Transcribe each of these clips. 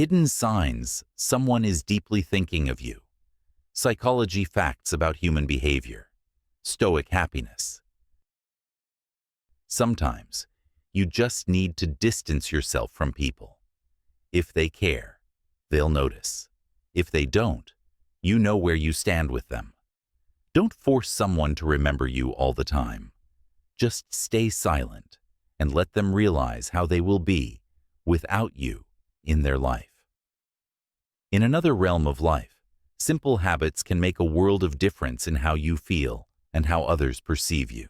Hidden signs someone is deeply thinking of you. Psychology facts about human behavior. Stoic happiness. Sometimes, you just need to distance yourself from people. If they care, they'll notice. If they don't, you know where you stand with them. Don't force someone to remember you all the time. Just stay silent and let them realize how they will be without you in their life. In another realm of life, simple habits can make a world of difference in how you feel and how others perceive you.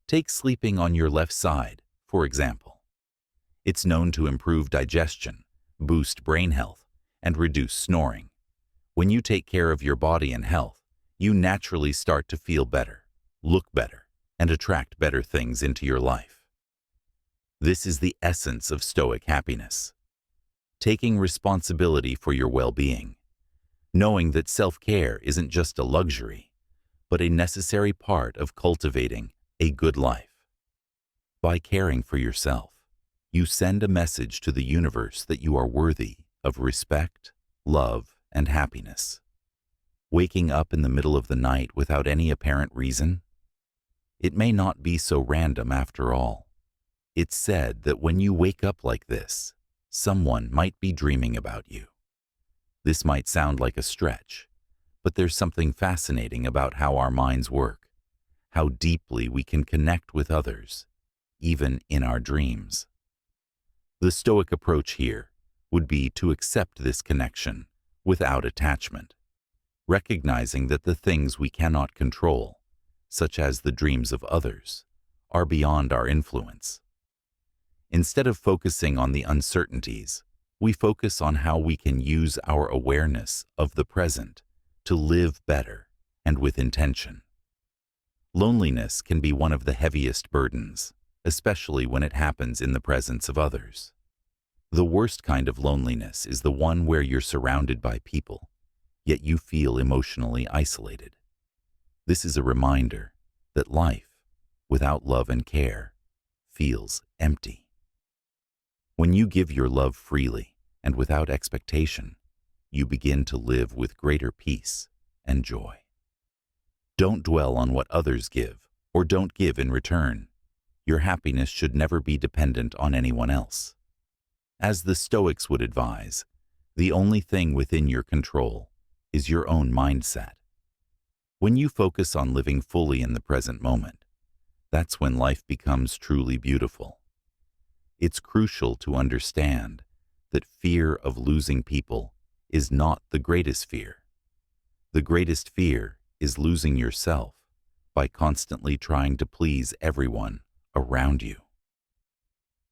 Take sleeping on your left side, for example. It's known to improve digestion, boost brain health, and reduce snoring. When you take care of your body and health, you naturally start to feel better, look better, and attract better things into your life. This is the essence of Stoic happiness. Taking responsibility for your well-being. Knowing that self-care isn't just a luxury, but a necessary part of cultivating a good life. By caring for yourself, you send a message to the universe that you are worthy of respect, love, and happiness. Waking up in the middle of the night without any apparent reason? It may not be so random after all. It's said that when you wake up like this, someone might be dreaming about you. This might sound like a stretch, but there's something fascinating about how our minds work, how deeply we can connect with others, even in our dreams. The Stoic approach here would be to accept this connection without attachment, recognizing that the things we cannot control, such as the dreams of others, are beyond our influence. Instead of focusing on the uncertainties, we focus on how we can use our awareness of the present to live better and with intention. Loneliness can be one of the heaviest burdens, especially when it happens in the presence of others. The worst kind of loneliness is the one where you're surrounded by people, yet you feel emotionally isolated. This is a reminder that life, without love and care, feels empty. When you give your love freely and without expectation, you begin to live with greater peace and joy. Don't dwell on what others give or don't give in return. Your happiness should never be dependent on anyone else. As the Stoics would advise, the only thing within your control is your own mindset. When you focus on living fully in the present moment, that's when life becomes truly beautiful. It's crucial to understand that fear of losing people is not the greatest fear. The greatest fear is losing yourself by constantly trying to please everyone around you.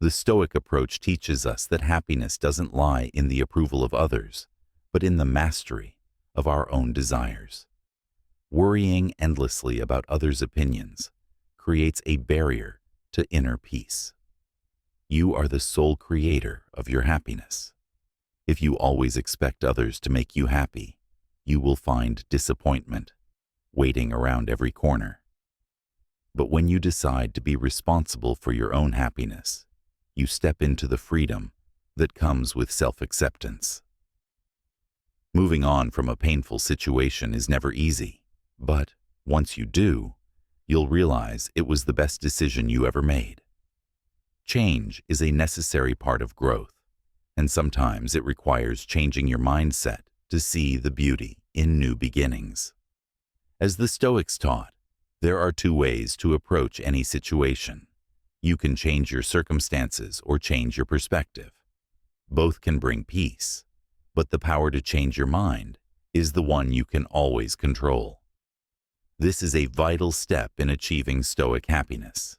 The Stoic approach teaches us that happiness doesn't lie in the approval of others, but in the mastery of our own desires. Worrying endlessly about others' opinions creates a barrier to inner peace. You are the sole creator of your happiness. If you always expect others to make you happy, you will find disappointment waiting around every corner. But when you decide to be responsible for your own happiness, you step into the freedom that comes with self-acceptance. Moving on from a painful situation is never easy, but once you do, you'll realize it was the best decision you ever made. Change is a necessary part of growth, and sometimes it requires changing your mindset to see the beauty in new beginnings. As the Stoics taught, there are two ways to approach any situation. You can change your circumstances or change your perspective. Both can bring peace, but the power to change your mind is the one you can always control. This is a vital step in achieving Stoic happiness.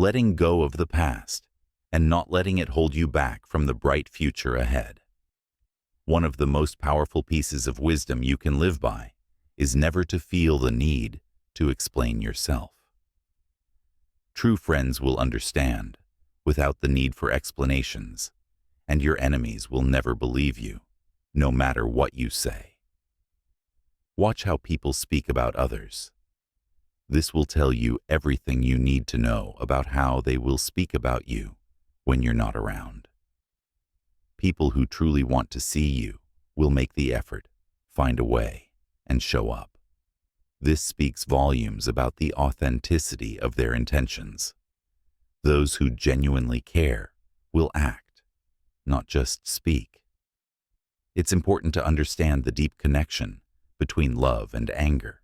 Letting go of the past and not letting it hold you back from the bright future ahead. One of the most powerful pieces of wisdom you can live by is never to feel the need to explain yourself. True friends will understand without the need for explanations, and your enemies will never believe you, no matter what you say. Watch how people speak about others. This will tell you everything you need to know about how they will speak about you when you're not around. People who truly want to see you will make the effort, find a way, and show up. This speaks volumes about the authenticity of their intentions. Those who genuinely care will act, not just speak. It's important to understand the deep connection between love and anger,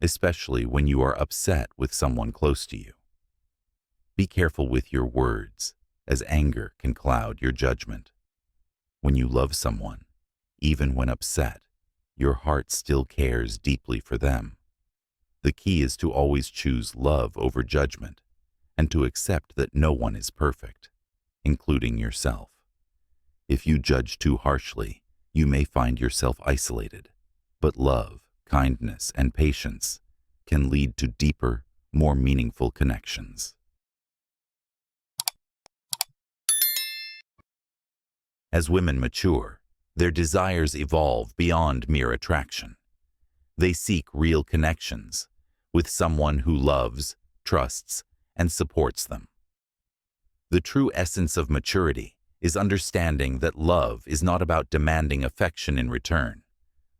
especially when you are upset with someone close to you. Be careful with your words, as anger can cloud your judgment. When you love someone, even when upset, your heart still cares deeply for them. The key is to always choose love over judgment and to accept that no one is perfect, including yourself. If you judge too harshly, you may find yourself isolated, but love, kindness, and patience can lead to deeper, more meaningful connections. As women mature, their desires evolve beyond mere attraction. They seek real connections with someone who loves, trusts, and supports them. The true essence of maturity is understanding that love is not about demanding affection in return,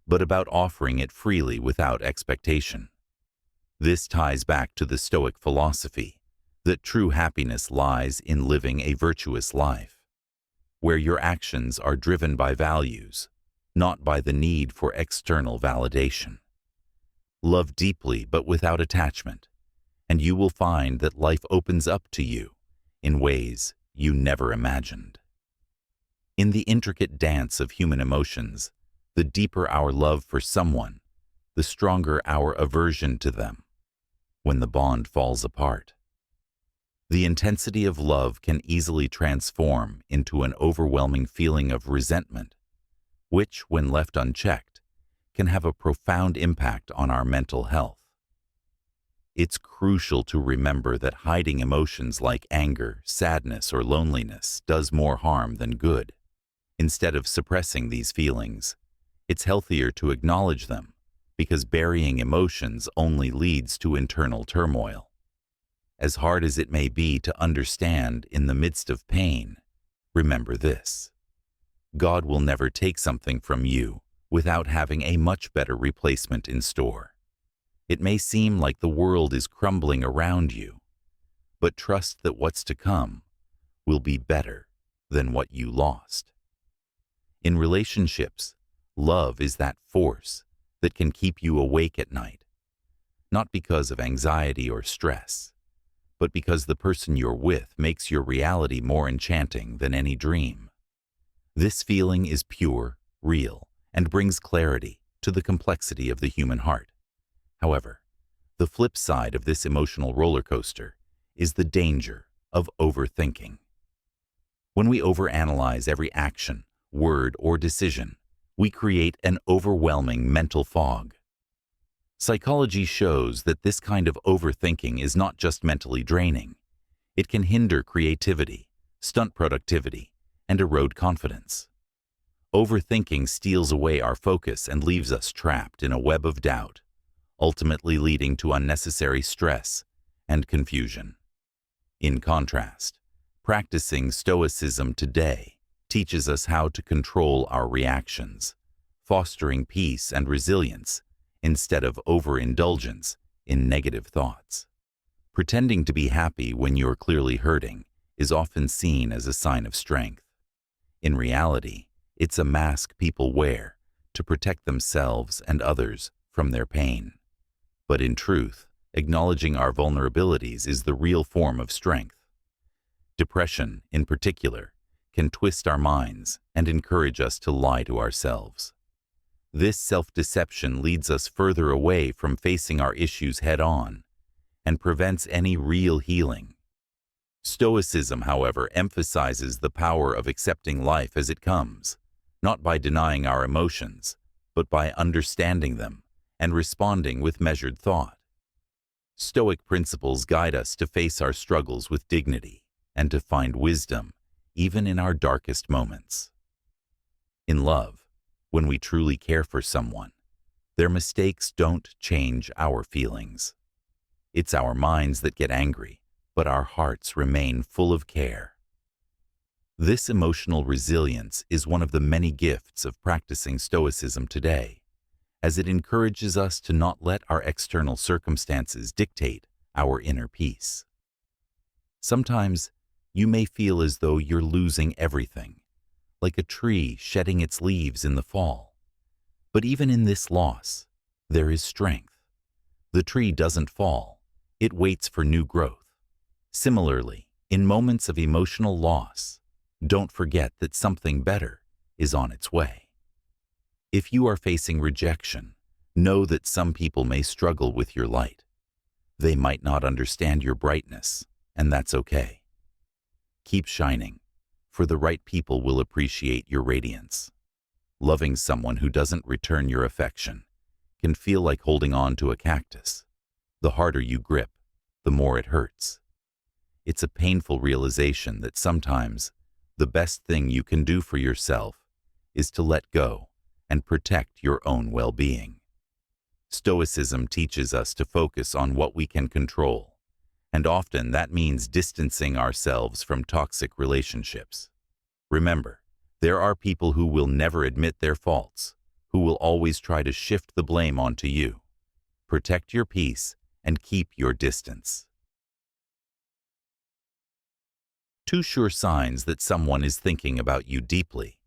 but about offering it freely without expectation. This ties back to the Stoic philosophy that true happiness lies in living a virtuous life, where your actions are driven by values, not by the need for external validation. Love deeply but without attachment, and you will find that life opens up to you in ways you never imagined. In the intricate dance of human emotions, the deeper our love for someone, the stronger our aversion to them when the bond falls apart. The intensity of love can easily transform into an overwhelming feeling of resentment, which, when left unchecked, can have a profound impact on our mental health. It's crucial to remember that hiding emotions like anger, sadness, or loneliness does more harm than good. Instead of suppressing these feelings, it's healthier to acknowledge them, because burying emotions only leads to internal turmoil. As hard as it may be to understand in the midst of pain, remember this: God will never take something from you without having a much better replacement in store. It may seem like the world is crumbling around you, but trust that what's to come will be better than what you lost. In relationships, love is that force that can keep you awake at night, not because of anxiety or stress, but because the person you're with makes your reality more enchanting than any dream. This feeling is pure, real, and brings clarity to the complexity of the human heart. However, the flip side of this emotional roller coaster is the danger of overthinking. When we overanalyze every action, word, or decision, we create an overwhelming mental fog. Psychology shows that this kind of overthinking is not just mentally draining. It can hinder creativity, stunt productivity, and erode confidence. Overthinking steals away our focus and leaves us trapped in a web of doubt, ultimately leading to unnecessary stress and confusion. In contrast, practicing Stoicism today teaches us how to control our reactions, fostering peace and resilience instead of overindulgence in negative thoughts. Pretending to be happy when you're clearly hurting is often seen as a sign of strength. In reality, it's a mask people wear to protect themselves and others from their pain. But in truth, acknowledging our vulnerabilities is the real form of strength. Depression, in particular, can twist our minds and encourage us to lie to ourselves. This self-deception leads us further away from facing our issues head-on and prevents any real healing. Stoicism, however, emphasizes the power of accepting life as it comes, not by denying our emotions, but by understanding them and responding with measured thought. Stoic principles guide us to face our struggles with dignity and to find wisdom even in our darkest moments. In love, when we truly care for someone, their mistakes don't change our feelings. It's our minds that get angry, but our hearts remain full of care. This emotional resilience is one of the many gifts of practicing Stoicism today, as it encourages us to not let our external circumstances dictate our inner peace. Sometimes you may feel as though you're losing everything, like a tree shedding its leaves in the fall. But even in this loss, there is strength. The tree doesn't fall, it waits for new growth. Similarly, in moments of emotional loss, don't forget that something better is on its way. If you are facing rejection, know that some people may struggle with your light. They might not understand your brightness, and that's okay. Keep shining, for the right people will appreciate your radiance. Loving someone who doesn't return your affection can feel like holding on to a cactus. The harder you grip, the more it hurts. It's a painful realization that sometimes the best thing you can do for yourself is to let go and protect your own well-being. Stoicism teaches us to focus on what we can control, and often that means distancing ourselves from toxic relationships. Remember, there are people who will never admit their faults, who will always try to shift the blame onto you. Protect your peace and keep your distance. 2 sure signs that someone is thinking about you deeply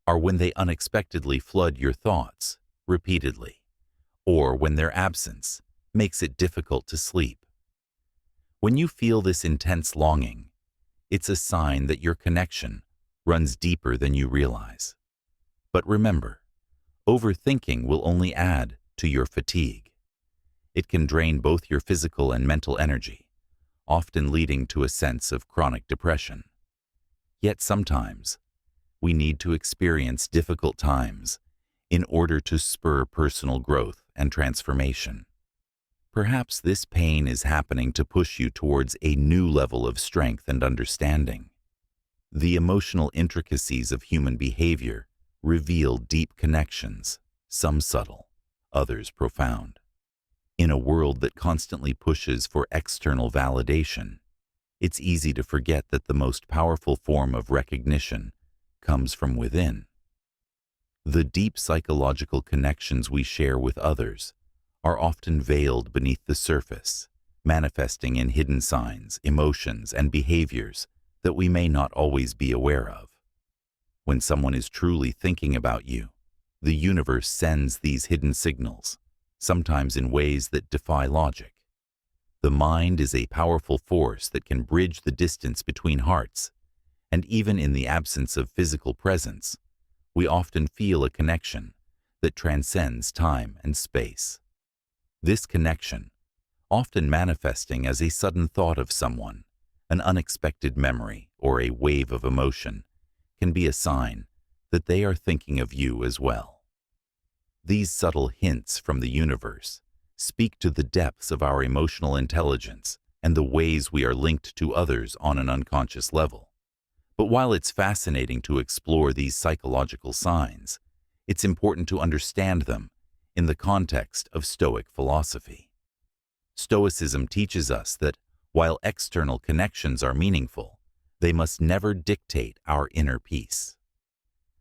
are when they unexpectedly flood your thoughts repeatedly, or when their absence makes it difficult to sleep. When you feel this intense longing, it's a sign that your connection runs deeper than you realize. But remember, overthinking will only add to your fatigue. It can drain both your physical and mental energy, often leading to a sense of chronic depression. Yet sometimes, we need to experience difficult times in order to spur personal growth and transformation. Perhaps this pain is happening to push you towards a new level of strength and understanding. The emotional intricacies of human behavior reveal deep connections, some subtle, others profound. In a world that constantly pushes for external validation, it's easy to forget that the most powerful form of recognition comes from within. The deep psychological connections we share with others are often veiled beneath the surface, manifesting in hidden signs, emotions, and behaviors that we may not always be aware of. When someone is truly thinking about you, the universe sends these hidden signals, sometimes in ways that defy logic. The mind is a powerful force that can bridge the distance between hearts, and even in the absence of physical presence, we often feel a connection that transcends time and space. This connection, often manifesting as a sudden thought of someone, an unexpected memory, or a wave of emotion, can be a sign that they are thinking of you as well. These subtle hints from the universe speak to the depths of our emotional intelligence and the ways we are linked to others on an unconscious level. But while it's fascinating to explore these psychological signs, it's important to understand them in the context of Stoic philosophy. Stoicism teaches us that while external connections are meaningful, they must never dictate our inner peace.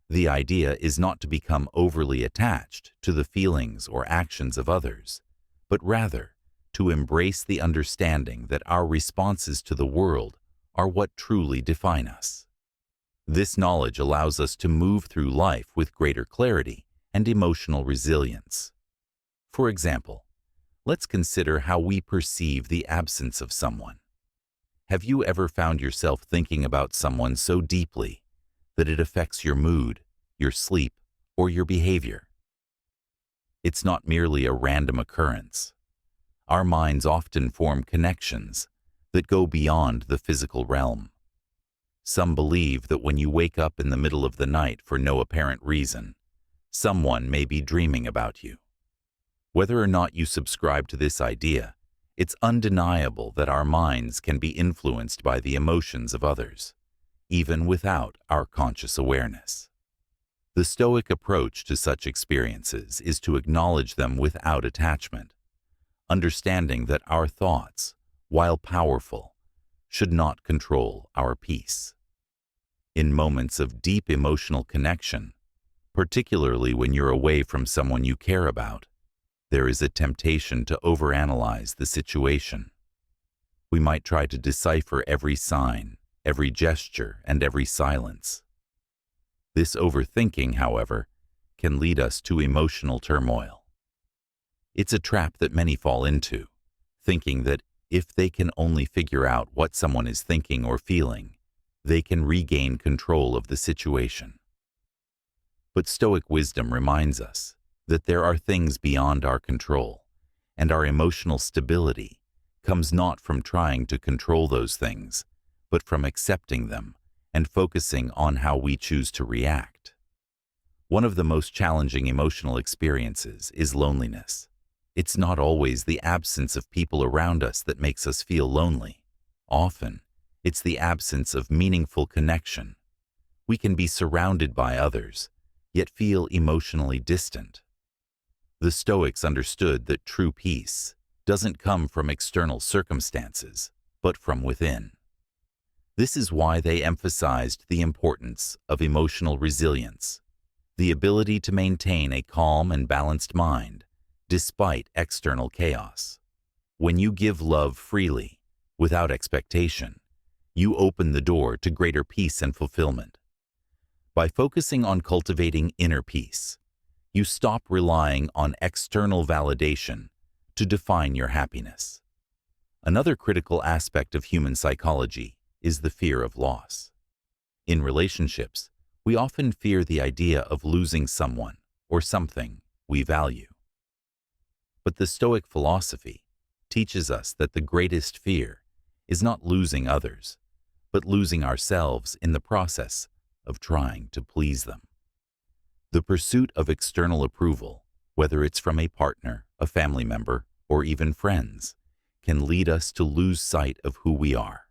The idea is not to become overly attached to the feelings or actions of others, but rather to embrace the understanding that our responses to the world are what truly define us. This knowledge allows us to move through life with greater clarity and emotional resilience. For example, let's consider how we perceive the absence of someone. Have you ever found yourself thinking about someone so deeply that it affects your mood, your sleep, or your behavior? It's not merely a random occurrence. Our minds often form connections that go beyond the physical realm. Some believe that when you wake up in the middle of the night for no apparent reason, someone may be dreaming about you. Whether or not you subscribe to this idea, it's undeniable that our minds can be influenced by the emotions of others, even without our conscious awareness. The Stoic approach to such experiences is to acknowledge them without attachment, understanding that our thoughts, while powerful, should not control our peace. In moments of deep emotional connection, particularly when you're away from someone you care about, there is a temptation to overanalyze the situation. We might try to decipher every sign, every gesture, and every silence. This overthinking, however, can lead us to emotional turmoil. It's a trap that many fall into, thinking that if they can only figure out what someone is thinking or feeling, they can regain control of the situation. But Stoic wisdom reminds us that there are things beyond our control, and our emotional stability comes not from trying to control those things, but from accepting them and focusing on how we choose to react. One of the most challenging emotional experiences is loneliness. It's not always the absence of people around us that makes us feel lonely. Often, it's the absence of meaningful connection. We can be surrounded by others, yet feel emotionally distant. The Stoics understood that true peace doesn't come from external circumstances, but from within. This is why they emphasized the importance of emotional resilience, the ability to maintain a calm and balanced mind despite external chaos. When you give love freely, without expectation, you open the door to greater peace and fulfillment. By focusing on cultivating inner peace, you stop relying on external validation to define your happiness. Another critical aspect of human psychology is the fear of loss. In relationships, we often fear the idea of losing someone or something we value. But the Stoic philosophy teaches us that the greatest fear is not losing others, but losing ourselves in the process of trying to please them. The pursuit of external approval, whether it's from a partner, a family member, or even friends, can lead us to lose sight of who we are.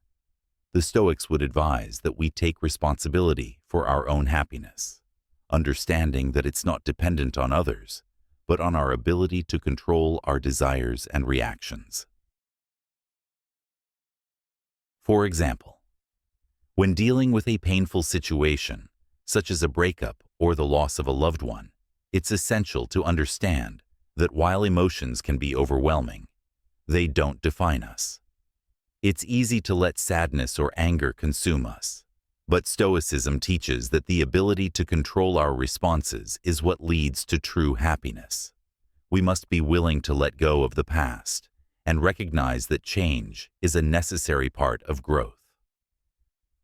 The Stoics would advise that we take responsibility for our own happiness, understanding that it's not dependent on others, but on our ability to control our desires and reactions. For example, when dealing with a painful situation, such as a breakup or the loss of a loved one, it's essential to understand that while emotions can be overwhelming, they don't define us. It's easy to let sadness or anger consume us, but Stoicism teaches that the ability to control our responses is what leads to true happiness. We must be willing to let go of the past and recognize that change is a necessary part of growth.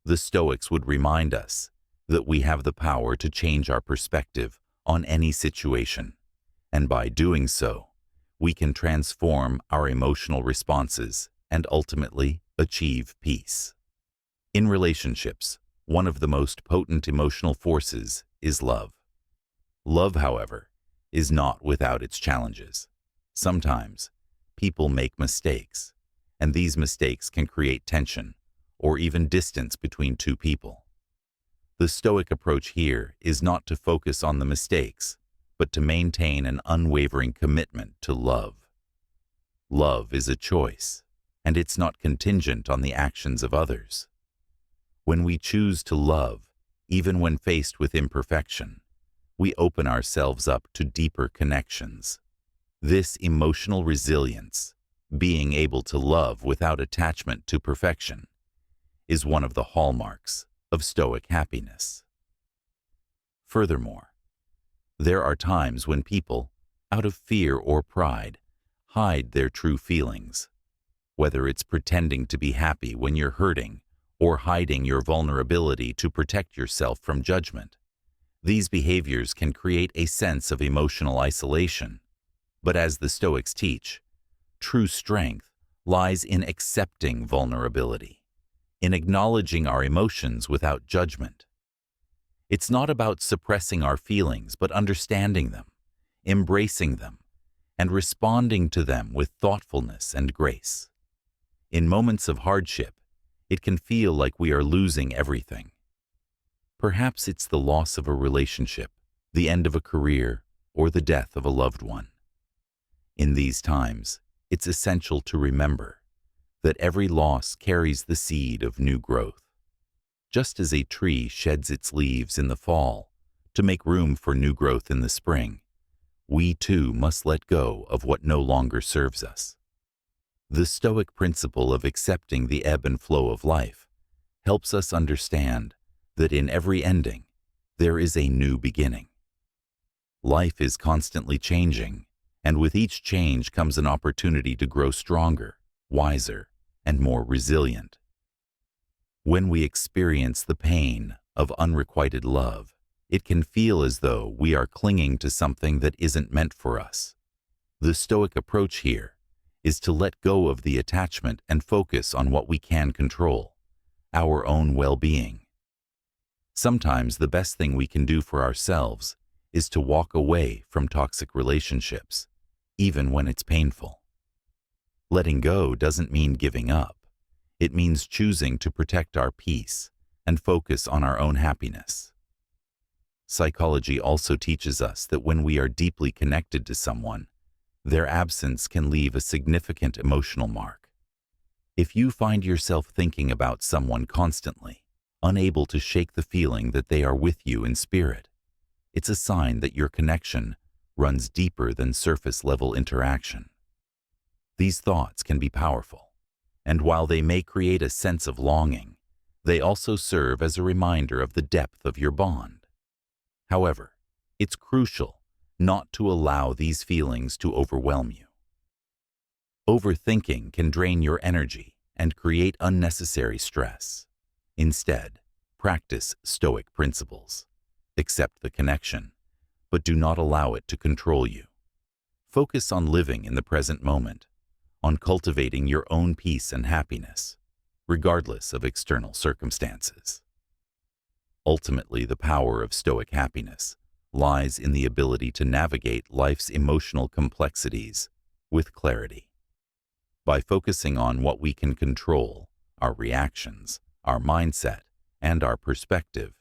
The Stoics would remind us that we have the power to change our perspective on any situation, and by doing so, we can transform our emotional responses and ultimately achieve peace. In relationships, one of the most potent emotional forces is love. Love, however, is not without its challenges. Sometimes, people make mistakes, and these mistakes can create tension or even distance between two people. The Stoic approach here is not to focus on the mistakes, but to maintain an unwavering commitment to love. Love is a choice, and it's not contingent on the actions of others. When we choose to love, even when faced with imperfection, we open ourselves up to deeper connections. This emotional resilience, being able to love without attachment to perfection, is one of the hallmarks of Stoic happiness. Furthermore, there are times when people, out of fear or pride, hide their true feelings. Whether it's pretending to be happy when you're hurting or hiding your vulnerability to protect yourself from judgment, these behaviors can create a sense of emotional isolation. But as the Stoics teach, true strength lies in accepting vulnerability, in acknowledging our emotions without judgment. It's not about suppressing our feelings, but understanding them, embracing them, and responding to them with thoughtfulness and grace. In moments of hardship, it can feel like we are losing everything. Perhaps it's the loss of a relationship, the end of a career, or the death of a loved one. In these times, it's essential to remember that every loss carries the seed of new growth. Just as a tree sheds its leaves in the fall to make room for new growth in the spring, we too must let go of what no longer serves us. The Stoic principle of accepting the ebb and flow of life helps us understand that in every ending, there is a new beginning. Life is constantly changing, and with each change comes an opportunity to grow stronger, wiser, and more resilient. When we experience the pain of unrequited love, it can feel as though we are clinging to something that isn't meant for us. The Stoic approach here is to let go of the attachment and focus on what we can control, our own well-being. Sometimes the best thing we can do for ourselves is to walk away from toxic relationships, even when it's painful. Letting go doesn't mean giving up. It means choosing to protect our peace and focus on our own happiness. Psychology also teaches us that when we are deeply connected to someone, their absence can leave a significant emotional mark. If you find yourself thinking about someone constantly, unable to shake the feeling that they are with you in spirit, it's a sign that your connection runs deeper than surface-level interaction. These thoughts can be powerful, and while they may create a sense of longing, they also serve as a reminder of the depth of your bond. However, it's crucial not to allow these feelings to overwhelm you. Overthinking can drain your energy and create unnecessary stress. Instead, practice Stoic principles. Accept the connection, but do not allow it to control you. Focus on living in the present moment, on cultivating your own peace and happiness, regardless of external circumstances. Ultimately, the power of Stoic happiness lies in the ability to navigate life's emotional complexities with clarity. By focusing on what we can control, our reactions, our mindset, and our perspective,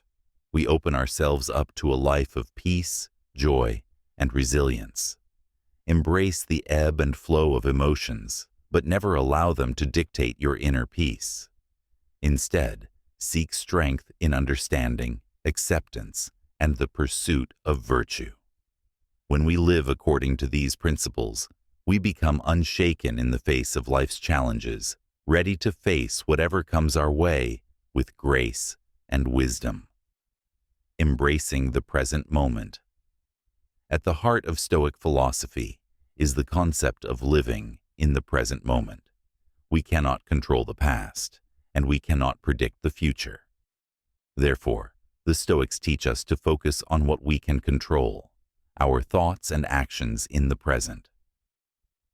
we open ourselves up to a life of peace, joy, and resilience. Embrace the ebb and flow of emotions, but never allow them to dictate your inner peace. Instead, seek strength in understanding, acceptance, and the pursuit of virtue. When we live according to these principles, we become unshaken in the face of life's challenges, ready to face whatever comes our way with grace and wisdom. Embracing the present moment. At the heart of Stoic philosophy is the concept of living in the present moment. We cannot control the past, and we cannot predict the future. Therefore, the Stoics teach us to focus on what we can control, our thoughts and actions in the present.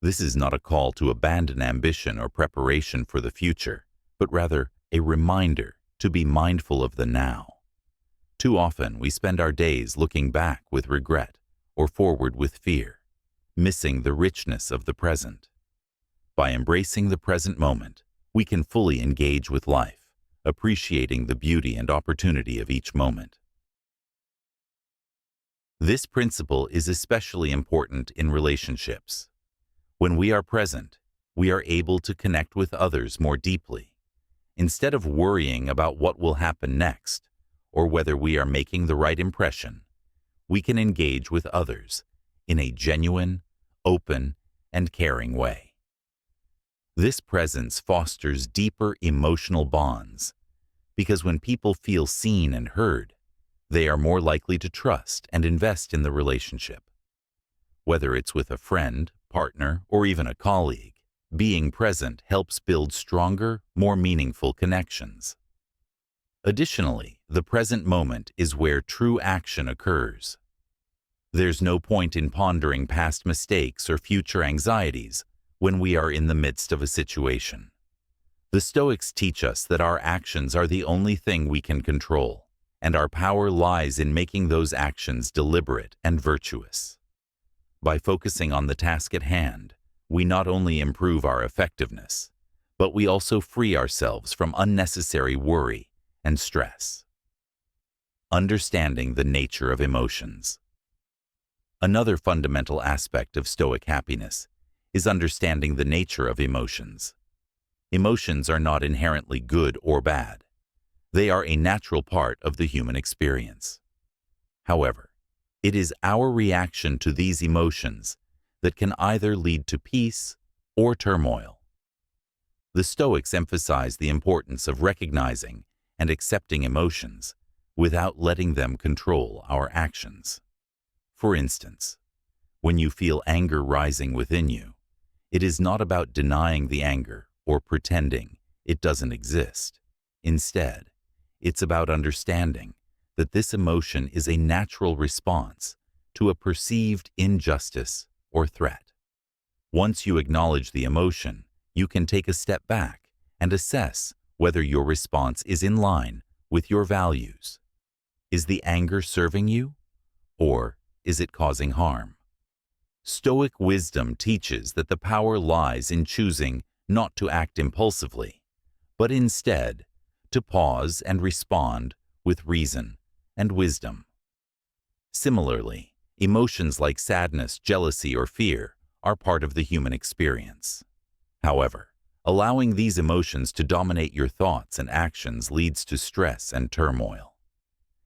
This is not a call to abandon ambition or preparation for the future, but rather a reminder to be mindful of the now. Too often, we spend our days looking back with regret or forward with fear, missing the richness of the present. By embracing the present moment, we can fully engage with life, appreciating the beauty and opportunity of each moment. This principle is especially important in relationships. When we are present, we are able to connect with others more deeply. Instead of worrying about what will happen next, or whether we are making the right impression, we can engage with others in a genuine, open, and caring way. This presence fosters deeper emotional bonds, because when people feel seen and heard, they are more likely to trust and invest in the relationship. Whether it's with a friend, partner, or even a colleague, being present helps build stronger, more meaningful connections. Additionally, the present moment is where true action occurs. There's no point in pondering past mistakes or future anxieties when we are in the midst of a situation. The Stoics teach us that our actions are the only thing we can control, and our power lies in making those actions deliberate and virtuous. By focusing on the task at hand, we not only improve our effectiveness, but we also free ourselves from unnecessary worry and stress. Understanding the nature of emotions. Another fundamental aspect of Stoic happiness is understanding the nature of emotions. Emotions are not inherently good or bad. They are a natural part of the human experience. However, it is our reaction to these emotions that can either lead to peace or turmoil. The Stoics emphasize the importance of recognizing and accepting emotions without letting them control our actions. For instance, when you feel anger rising within you, it is not about denying the anger or pretending it doesn't exist. Instead, it's about understanding that this emotion is a natural response to a perceived injustice or threat. Once you acknowledge the emotion, you can take a step back and assess whether your response is in line with your values. Is the anger serving you, or is it causing harm? Stoic wisdom teaches that the power lies in choosing not to act impulsively, but instead to pause and respond with reason and wisdom. Similarly, emotions like sadness, jealousy, or fear are part of the human experience. However, allowing these emotions to dominate your thoughts and actions leads to stress and turmoil.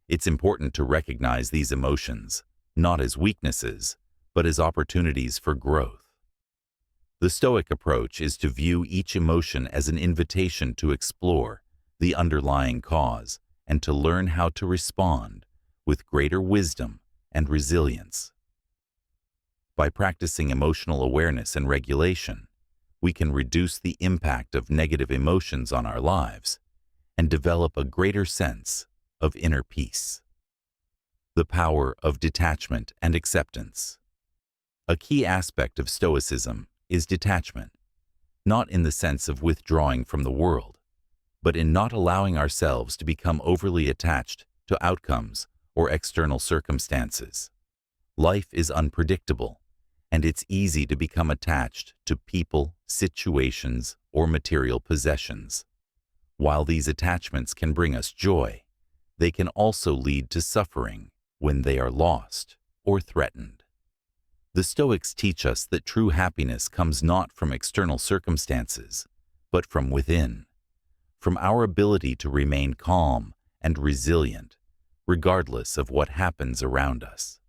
It's important to recognize these emotions, not as weaknesses, but as opportunities for growth. The Stoic approach is to view each emotion as an invitation to explore the underlying cause and to learn how to respond with greater wisdom and resilience. By practicing emotional awareness and regulation, we can reduce the impact of negative emotions on our lives and develop a greater sense of inner peace. The power of detachment and acceptance. A key aspect of Stoicism is detachment, not in the sense of withdrawing from the world, but in not allowing ourselves to become overly attached to outcomes or external circumstances. Life is unpredictable, and it's easy to become attached to people, situations, or material possessions. While these attachments can bring us joy, they can also lead to suffering when they are lost or threatened. The Stoics teach us that true happiness comes not from external circumstances, but from within, from our ability to remain calm and resilient, regardless of what happens around us.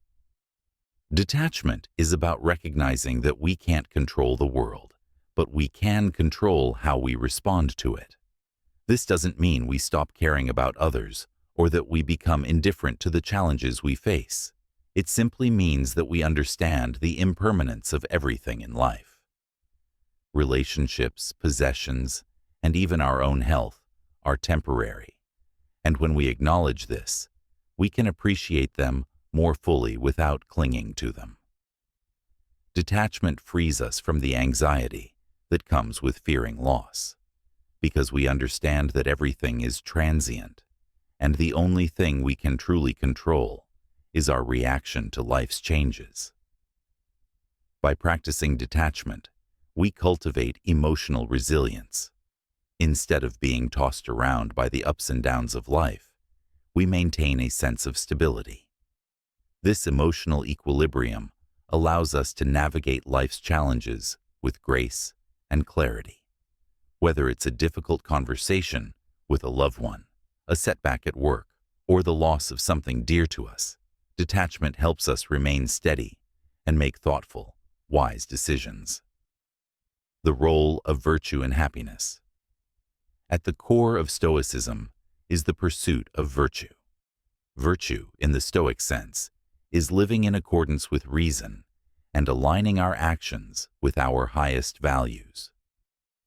Detachment is about recognizing that we can't control the world, but we can control how we respond to it. This doesn't mean we stop caring about others or that we become indifferent to the challenges we face. It simply means that we understand the impermanence of everything in life. Relationships, possessions, and even our own health are temporary, and when we acknowledge this, we can appreciate them more fully without clinging to them. Detachment frees us from the anxiety that comes with fearing loss, because we understand that everything is transient, and the only thing we can truly control is our reaction to life's changes. By practicing detachment, we cultivate emotional resilience. Instead of being tossed around by the ups and downs of life, we maintain a sense of stability. This emotional equilibrium allows us to navigate life's challenges with grace and clarity. Whether it's a difficult conversation with a loved one, a setback at work, or the loss of something dear to us, detachment helps us remain steady and make thoughtful, wise decisions. The role of virtue and happiness. At the core of Stoicism is the pursuit of virtue. Virtue, in the Stoic sense, is living in accordance with reason and aligning our actions with our highest values.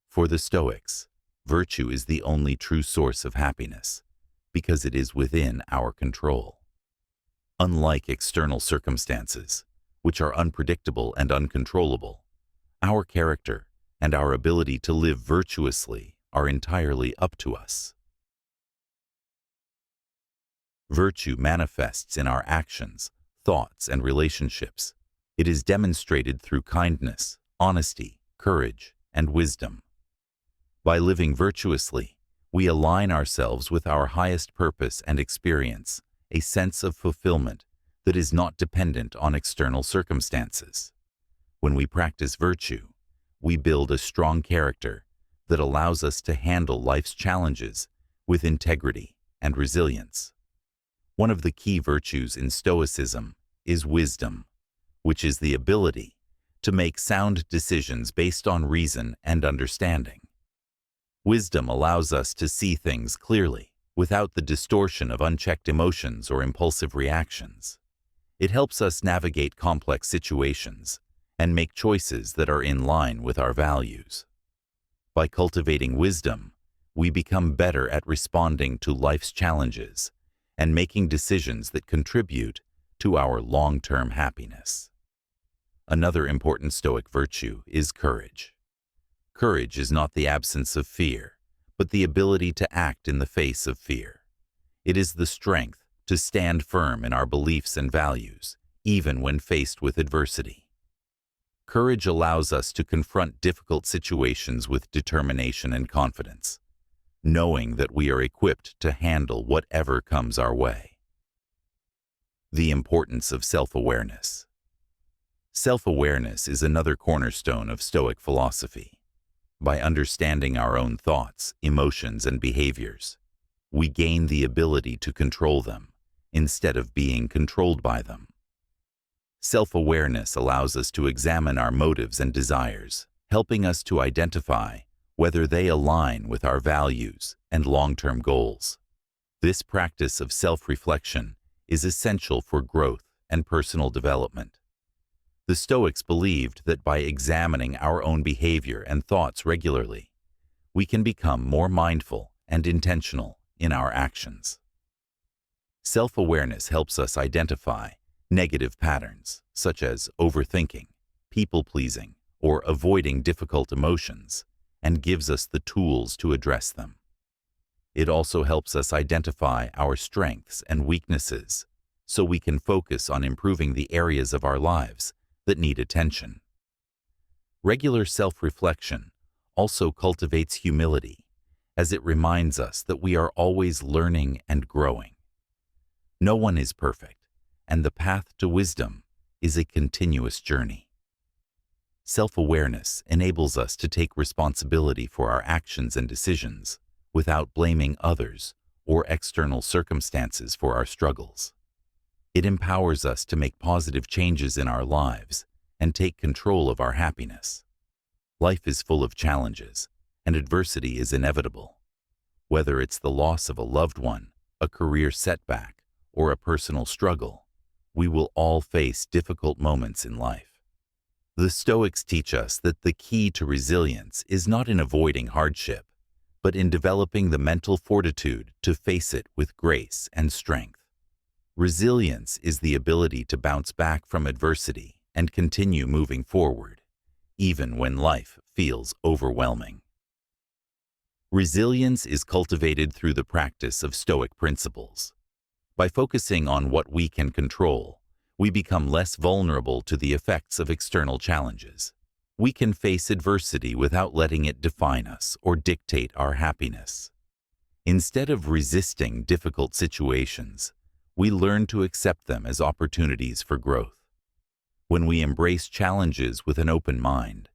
For the Stoics, virtue is the only true source of happiness because it is within our control. Unlike external circumstances, which are unpredictable and uncontrollable, our character and our ability to live virtuously are entirely up to us. Virtue manifests in our actions, thoughts, and relationships. It is demonstrated through kindness, honesty, courage, and wisdom. By living virtuously, we align ourselves with our highest purpose and experience a sense of fulfillment that is not dependent on external circumstances. When we practice virtue, we build a strong character that allows us to handle life's challenges with integrity and resilience. One of the key virtues in Stoicism is wisdom, which is the ability to make sound decisions based on reason and understanding. Wisdom allows us to see things clearly, without the distortion of unchecked emotions or impulsive reactions. It helps us navigate complex situations and make choices that are in line with our values. By cultivating wisdom, we become better at responding to life's challenges and making decisions that contribute to our long-term happiness. Another important Stoic virtue is courage. Courage is not the absence of fear, but the ability to act in the face of fear. It is the strength to stand firm in our beliefs and values, even when faced with adversity. Courage allows us to confront difficult situations with determination and confidence, knowing that we are equipped to handle whatever comes our way. The importance of self-awareness. Self-awareness is another cornerstone of Stoic philosophy. By understanding our own thoughts, emotions, and behaviors, we gain the ability to control them instead of being controlled by them. Self-awareness allows us to examine our motives and desires, helping us to identify whether they align with our values and long-term goals. This practice of self-reflection is essential for growth and personal development. The Stoics believed that by examining our own behavior and thoughts regularly, we can become more mindful and intentional in our actions. Self-awareness helps us identify negative patterns, such as overthinking, people-pleasing, or avoiding difficult emotions, and gives us the tools to address them. It also helps us identify our strengths and weaknesses, so we can focus on improving the areas of our lives that need attention. Regular self-reflection also cultivates humility, as it reminds us that we are always learning and growing. No one is perfect, and the path to wisdom is a continuous journey. Self-awareness enables us to take responsibility for our actions and decisions without blaming others or external circumstances for our struggles. It empowers us to make positive changes in our lives and take control of our happiness. Life is full of challenges, and adversity is inevitable. Whether it's the loss of a loved one, a career setback, or a personal struggle, we will all face difficult moments in life. The Stoics teach us that the key to resilience is not in avoiding hardship, but in developing the mental fortitude to face it with grace and strength. Resilience is the ability to bounce back from adversity and continue moving forward, even when life feels overwhelming. Resilience is cultivated through the practice of Stoic principles. By focusing on what we can control, we become less vulnerable to the effects of external challenges. We can face adversity without letting it define us or dictate our happiness. Instead of resisting difficult situations, we learn to accept them as opportunities for growth. When we embrace challenges with an open mind,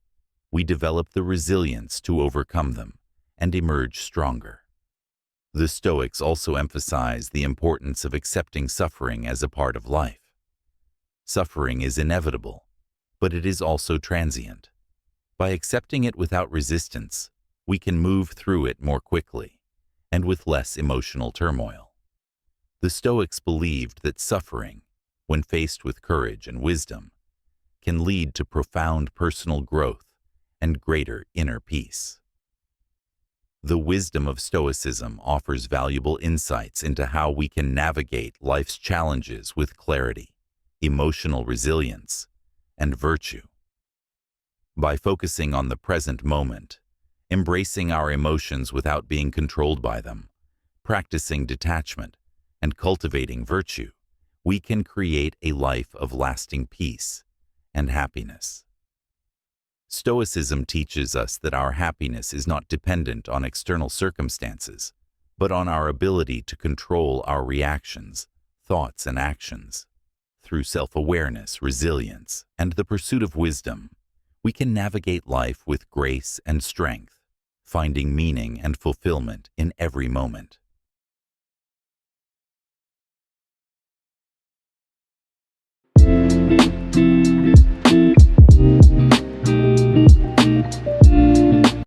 we develop the resilience to overcome them and emerge stronger. The Stoics also emphasize the importance of accepting suffering as a part of life. Suffering is inevitable, but it is also transient. By accepting it without resistance, we can move through it more quickly and with less emotional turmoil. The Stoics believed that suffering, when faced with courage and wisdom, can lead to profound personal growth and greater inner peace. The wisdom of Stoicism offers valuable insights into how we can navigate life's challenges with clarity, emotional resilience, and virtue. By focusing on the present moment, embracing our emotions without being controlled by them, practicing detachment, and cultivating virtue, we can create a life of lasting peace and happiness. Stoicism teaches us that our happiness is not dependent on external circumstances, but on our ability to control our reactions, thoughts, and actions. Through self-awareness, resilience, and the pursuit of wisdom, we can navigate life with grace and strength, finding meaning and fulfillment in every moment.